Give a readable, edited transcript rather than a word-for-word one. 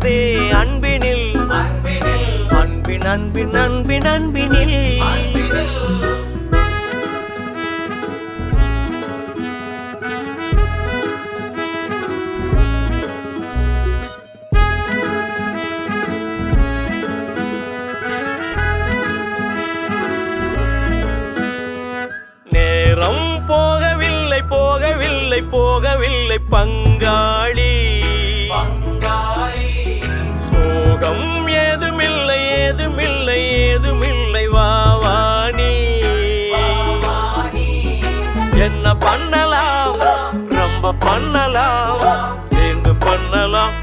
உள்ளதே அன்பினில் அன்பின் அன்பின் அன்பின் அன்பினில் நேரம் போகவில்லை போகவில்லை போகவில்லை பங்காளி சோகம் ஏதுமில்லை ஏதுமில்லை ஏதுமில்லை வாவானி என்ன பண்ணலாம் ரொம்ப பண்ணலாம் சேர்ந்து பண்ணலாம்